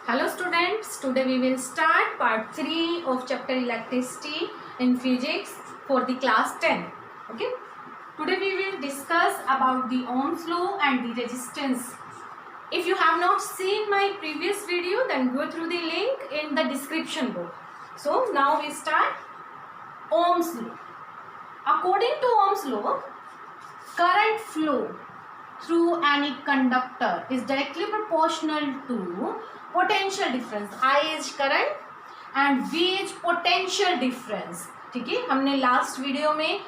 Hello students, today we will start part 3 of chapter electricity in physics for the class 10. Okay. Today we will discuss about the Ohm's law and the resistance. If you have not seen my previous video, then go through the link in the description box. So now we start Ohm's law. According to Ohm's law, current flow through any conductor is directly proportional to potential difference. I is current and V is potential difference. ठीक है, हमने last video में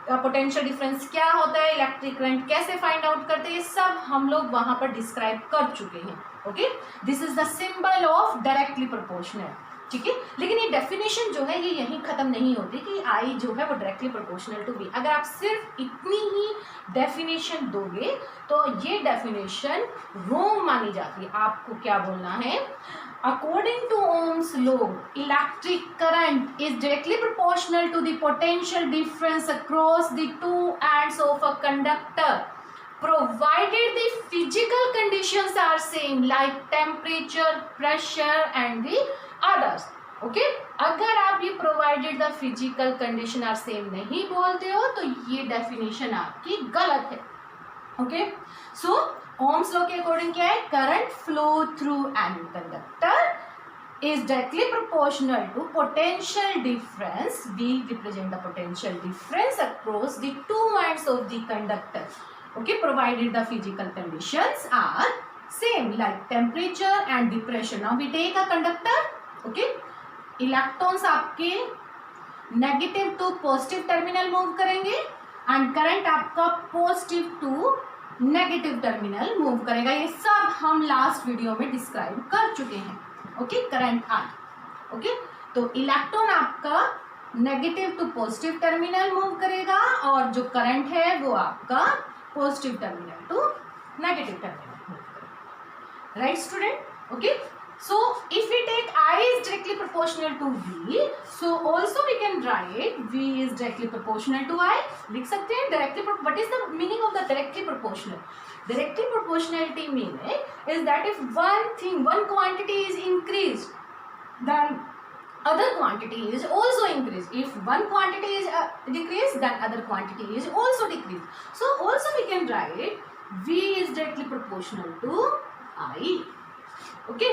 potential difference क्या होता है, electric current कैसे find out करते हैं, सब हम लोग वहां पर डिस्क्राइब कर चुके हैं. Okay, this is the symbol of directly proportional. ठीक है, लेकिन ये डेफिनेशन जो है ये यहीं खत्म नहीं होती कि आई जो है वो डायरेक्टली प्रोपोर्शनल टू बी. अगर आप सिर्फ इतनी ही डेफिनेशन दोगे तो ये डेफिनेशन रॉन्ग मानी जाती है. आपको क्या बोलना है, according to Ohm's law electric current is directly proportional to the potential difference across the two ends of a conductor provided the physical conditions are same like temperature, pressure and the others. Okay, अगर आप ये provided the physical condition are same नहीं बोलते हो तो ये definition आपकी गलत है. Okay, so Ohm's law के according क्या है, current flow through any conductor is directly proportional to potential difference. We represent the potential difference across the two ends of the conductor. Okay, provided the physical conditions are same like temperature and the pressure. Now we take a conductor. Okay, electrons आपके negative to positive terminal move करेंगे and current आपका positive to negative terminal move करेगा. ये सब हम last video में describe कर चुके हैं. Okay, current I. ओके, तो इलेक्ट्रॉन आपका negative to positive terminal move करेगा और जो करंट है वो आपका positive terminal to negative terminal move करेगा. Right student? Okay, so if we take I is directly proportional to V, so also we can write V is directly proportional to I. लिख सकते हैं directly. What is the meaning of the directly proportional? Directly proportionality meaning is that if one quantity is increased, then other quantity is also increased. If one quantity is decreased, then other quantity is also decreased. So also we can write V is directly proportional to I. Okay.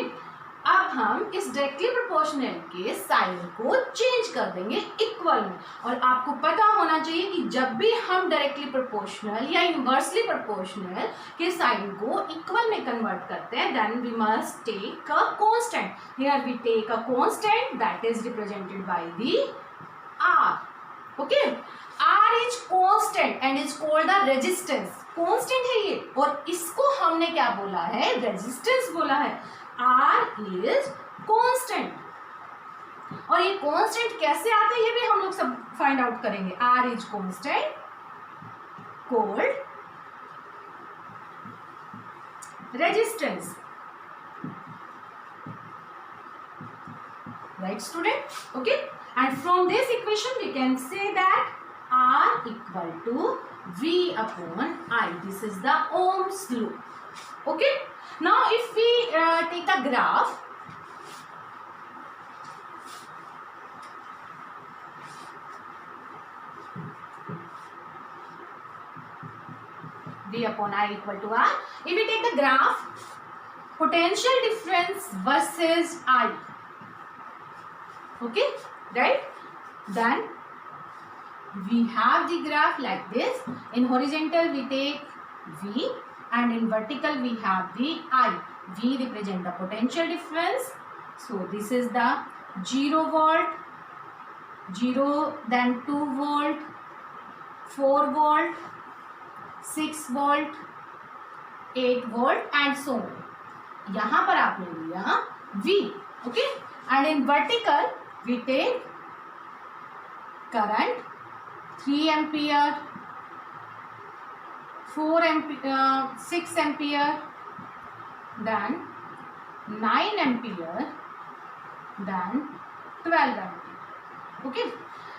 अब हम इस directly proportional के sign को change कर देंगे equal में. और आपको पता होना चाहिए कि जब भी हम डायरेक्टली प्रोपोर्शनल या इनवर्सली प्रोपोर्शनल के साइन को इक्वल में कन्वर्ट करते हैं, then we must take a constant. Here we take a constant that is represented by the R. Okay, R is constant and is called the resistance. Constant है ये और इसको हमने क्या बोला है, रेजिस्टेंस बोला है. R is constant. और ये constant कैसे आते हैं ये भी हम लोग सब फाइंड आउट करेंगे. R is constant called resistance. Right student? Okay, and from this equation we can say that R equal to V upon I. This is the Ohm's law. Okay, now if we take a graph, V upon I equal to R. If we take the graph, potential difference versus I. Okay, right? Then we have the graph like this. In horizontal we take V. And in vertical we have the I. V represent the potential difference. So this is the 0 volt, 0, then 2 volt, 4 volt, 6 volt, 8 volt and so on. यहाँ पर आपने लिया V. Okay, and in vertical we take current 3 ampere, 4 ampere, 6 ampere, then 9 ampere, then 12 ampere. Okay,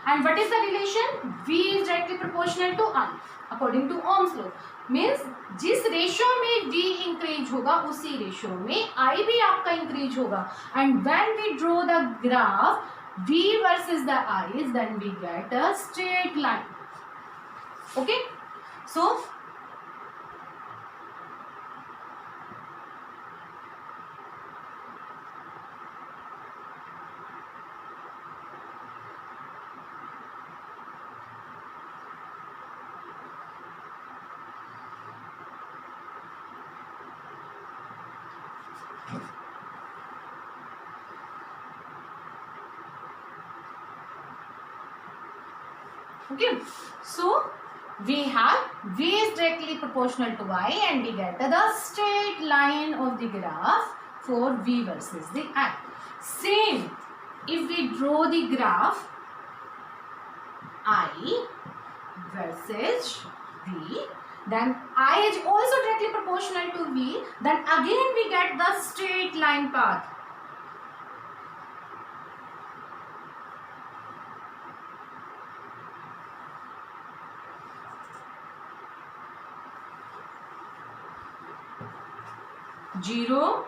And what is the relation? V is directly proportional to I according to Ohm's law. Means जिस ratio में V increase होगा उसी ratio में I भी आपका increase होगा. And when we draw the graph V versus the I, then we get a straight line. Okay, so okay, so we have V is directly proportional to I and we get the straight line of the graph for V versus the I. Same, if we draw the graph I versus V, then I is also directly proportional to V, then again we get the straight line path. Zero,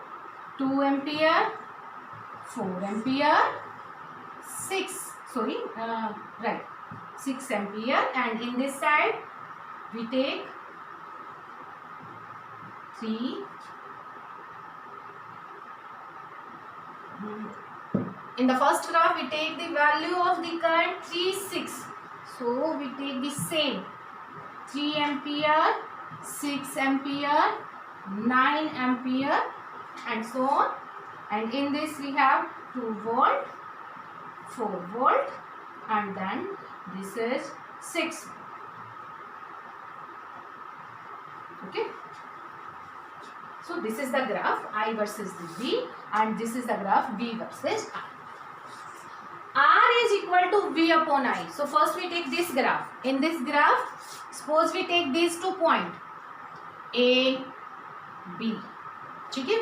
2 ampere, 4 ampere, 6 ampere, and in this side we take 3. In the first graph we take the value of the current 3, 6. So we take the same 3 ampere, 6 ampere, 9 ampere and so on. And in this we have 2 volt, 4 volt, and then this is 6. Okay. So this is the graph I versus the V, and this is the graph V versus I. R is equal to V upon I. So first we take this graph. In this graph, suppose we take these 2 points A, B. ठीक है?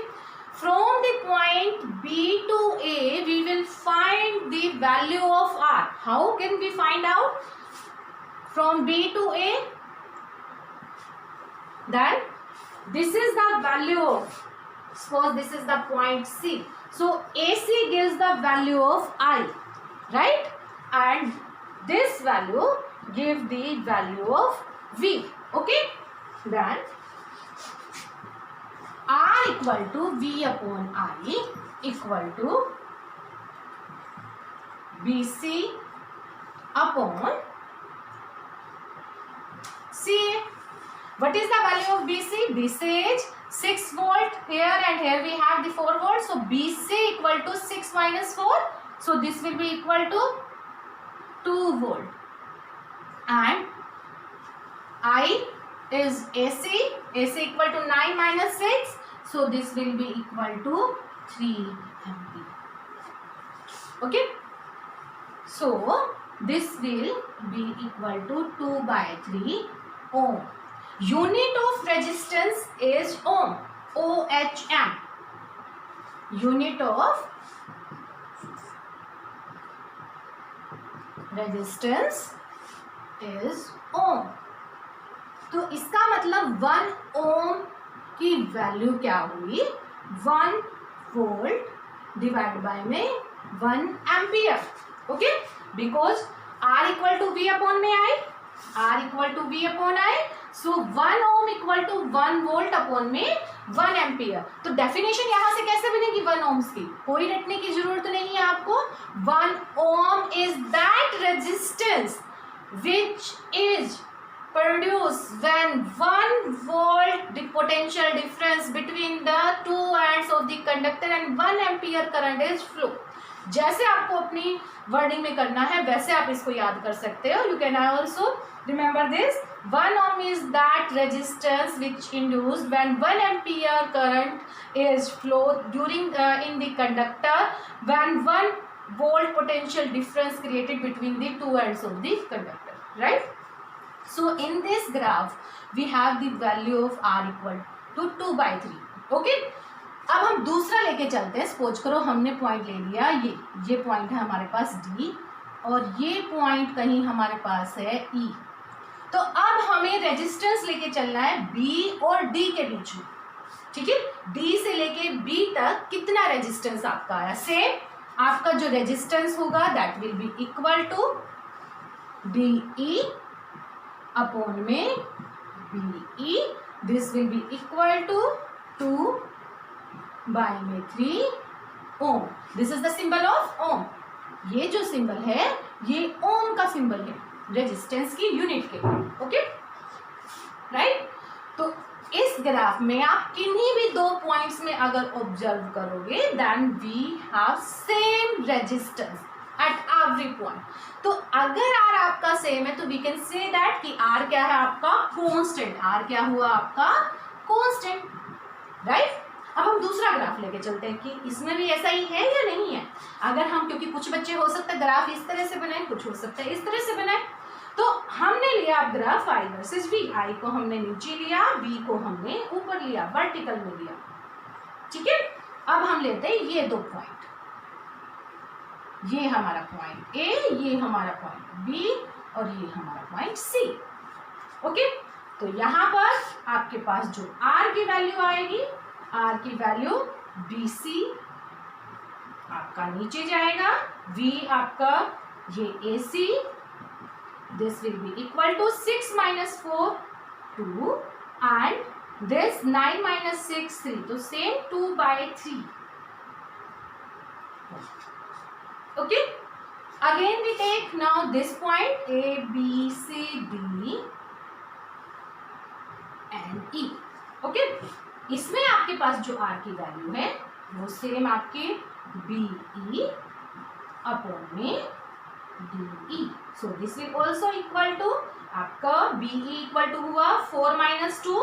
From the point B to A, we will find the value of R. How can we find out? From B to A, then this is the value of, suppose this is the point C. So AC gives the value of I, right? And this value gives the value of V. Okay? Then R equal to V upon I equal to BC upon CA. What is the value of BC? BC is 6 volt here, and here we have the 4 volt. So BC equal to 6 minus 4. So this will be equal to 2 volt. And I is AC. AC equal to 9 minus 6. So this will be equal to 3 ampere. Okay. So this will be equal to 2 by 3 ohm. Unit of resistance is ohm. OHM. Unit of resistance is ohm. तो इसका मतलब 1 ओम की value क्या हुई? 1 volt divide by में 1 ampere. Okay, because R equal to V upon में I, R equal to V upon I. So 1 ohm equal to 1 volt upon में 1 ampere. तो डेफिनेशन यहाँ से कैसे बनेगी 1 ओम्स की? कोई रटने की जरूरत नहीं है आपको. 1 ohm is that resistance which is produced when 1 volt the potential difference between the two ends of the conductor and 1 ampere current is flow. जैसे आपको अपनी वर्डिंग में करना है वैसे आप इसको याद कर सकते हो. You can also remember this. 1 ohm is that resistance which induced when 1 ampere current is flowed during in the conductor when 1 volt potential difference created between the two ends of the conductor, right? So in this graph we have the value of R equal to 2 by 3. Okay? अब हम दूसरा लेके चलते हैं. Suppose करो हमने point ले लिया ये पॉइंट है हमारे पास D और ये पॉइंट कहीं हमारे पास है ई। तो अब हमें रेजिस्टेंस लेके चलना है बी और डी के बीच में, ठीक है। डी से लेके बी तक कितना रेजिस्टेंस आपका आया, सेम आपका जो रेजिस्टेंस होगा that will be equal to D E upon में B E. This will be equal to 2/3 ohm. This is the symbol of ohm. ये जो सिंबल है ये ओम का सिंबल है रेजिस्टेंस की यूनिट के, ओके राइट। तो इस ग्राफ में आप किन्हीं भी दो पॉइंट्स में अगर ऑब्जर्व करोगे then we have same resistance at every point. तो अगर आर आपका सेम है तो वी कैन से दैट कि आर क्या है आपका कांस्टेंट। आर क्या हुआ आपका कांस्टेंट, राइट। अब हम दूसरा ग्राफ लेके चलते हैं कि इसमें भी ऐसा ही है या नहीं है। अगर हम, क्योंकि कुछ बच्चे हो सकता है ग्राफ इस तरह से बनाए, कुछ हो सकता है इस तरह से बनाए। तो हमने लिया अब ग्राफ आई वर्सेस वी। आई को हमने नीचे लिया, वी को हमने ऊपर लिया, वर्टिकल में लिया, ठीक है। अब हम लेते हैं ये दो पॉइंट, ये हमारा पॉइंट ए, ये हमारा पॉइंट बी और ये हमारा पॉइंट सी, ओके। तो यहाँ पर आपके पास जो आर की वैल्यू आएगी, आर की वैल्यू बी सी आपका नीचे जाएगा, वी आपका ये A C. This will be equal to 6 - 4 2 and this 9 - 6 3, तो same 2/3, okay. Again we take now this point A, B, C, D and E, okay. इसमें आपके पास जो R की वैल्यू है वो सेम आपके B E अपॉन में D E। So this will also equal to आपका B E इक्वल टू हुआ 4 - 2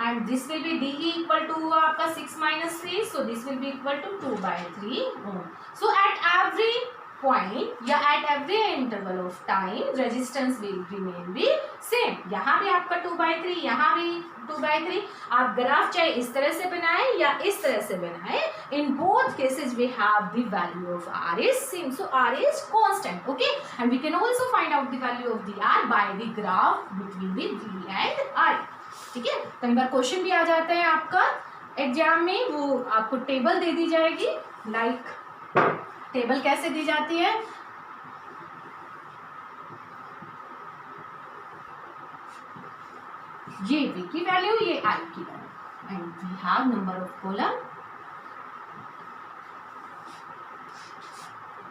and this will be DE equal to हुआ आपका 6 - 3, so this will be equal to 2/3 ohm. So at every point या at every interval of time resistance will remain be same। यहाँ भी आपका 2/3, यहाँ भी 2/3। आप ग्राफ चाहे इस तरह से बनाए या इस तरह से बनाए, in both cases we have the value of R is same, so R is constant, okay। And we can also find out the value of the R by the graph between the V and I, ठीक है। कई बार question भी आ जाते हैं आपका exam में, वो आपको टेबल दे दी जाएगी। लाइक टेबल कैसे दी जाती है, ये V की वैल्यू, ये I की value, and we have number of column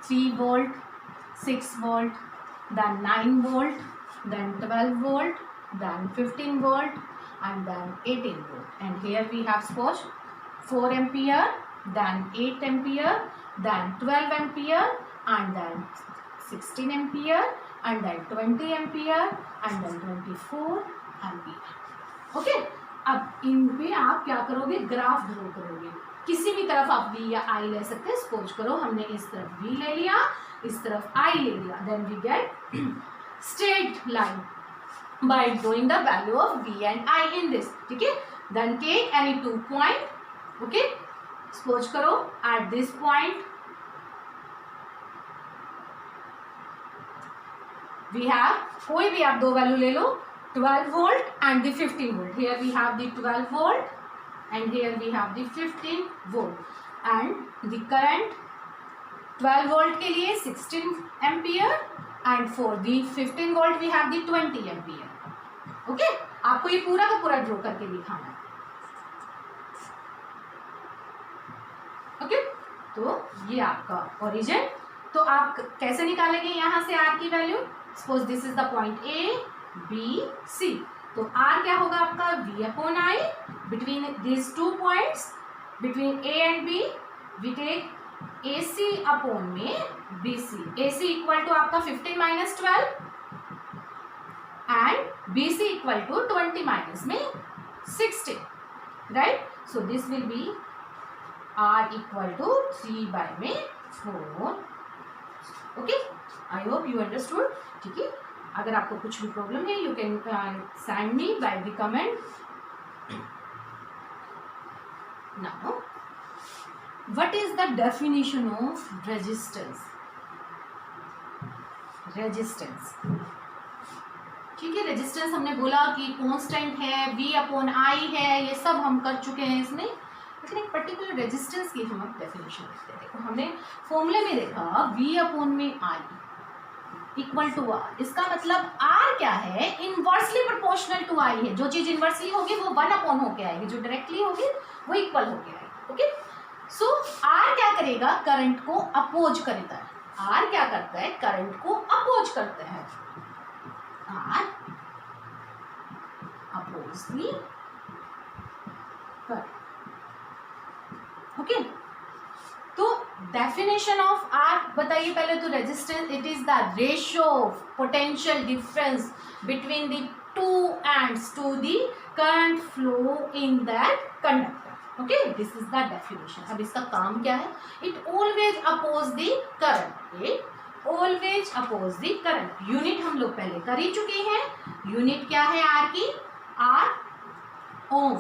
3 volt, 6 volt, then 9 volt, then 12 volt, then 15 volt and then 18 volt. And here we have suppose 4 ampere, then 8 ampere, then 12 ampere and then 16 ampere and then 20 ampere and then 24 ampere, okay। अब इन पे आप क्या करोगे, graph draw करोगे। किसी भी तरफ आप V या I ले सकते हैं। सपोज करो हमने इस तरफ V ले लिया, इस तरफ I ले लिया, then we get straight line by drawing the value of V and I in this, ठीक है। Then take any 2 point, okay। Suppose करो at this point we have, कोई भी आप दो वैल्यू ले लो, 12 volt and the 15 volt। Here we have the 12 volt and here we have the 15 volt and the current 12 volt के लिए 16 ampere and for the 15 volt we have the 20 ampere, okay। आपको ये पूरा का पूरा ड्रॉ करके दिखाना है, ओके। तो ये आपका ओरिजिन। तो आप कैसे निकालेंगे यहाँ से R की value. Suppose this is the point A B C, तो R क्या होगा आपका V upon I। Between this 2 points between A and B we take AC upon में BC। AC इक्वल टू आपका 15 - 12 and BC equal to 20 minus में 16, right. So this will be R equal to 3/4, okay. I hope you understood, ठीक है। अगर आपको कुछ भी problem है you can send me by the comment. Now what is the definition of resistance. Resistance. ठीक है, रेजिस्टेंस हमने बोला कि कांस्टेंट है, V/I है, ये सब हम कर चुके हैं इसमें, लेकिन एक पर्टिकुलर रेजिस्टेंस की हम डेफिनेशन देखते हैं। देखो हमने फॉर्मूले में देखा V/I इक्वल टू R, इसका मतलब R क्या है, इनवर्सली प्रोपोर्शनल टू I है। जो चीज इनवर्सली होगी वो 1 होके आएगी, जो डायरेक्टली होगी वो इक्वल होके आएगी। ओके, सो R क्या करेगा, करंट को अपोज करता है। R क्या करता है, करंट को अपोज करता है। R oppose the current. Okay, तो डेफिनेशन ऑफ R बताइए पहले तो। Resistance it is the ratio of potential difference between the two ends to the current flow in that conductor. Okay, this is the definition. अब इसका काम क्या है, it always oppose the current, it always oppose the current. Unit हम लोग पहले कर ही चुके हैं, यूनिट क्या है R की, R ओम।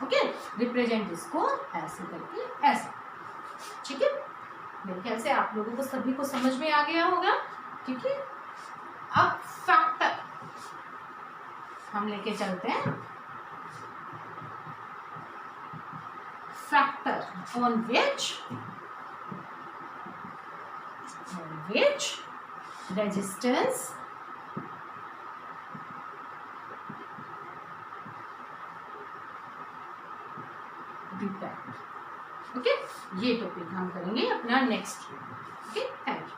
ओके, रिप्रेजेंट इसको ऐसे करके ऐसा। ठीक है, मेरे ख्याल से आप लोगों को सभी को समझ में आ गया होगा। ठीक है, अब फैक्टर हम लेके चलते हैं, factor on which resistance depend। Okay, ये टॉपिक हम करेंगे अपना नेक्स्ट। Okay, thank you.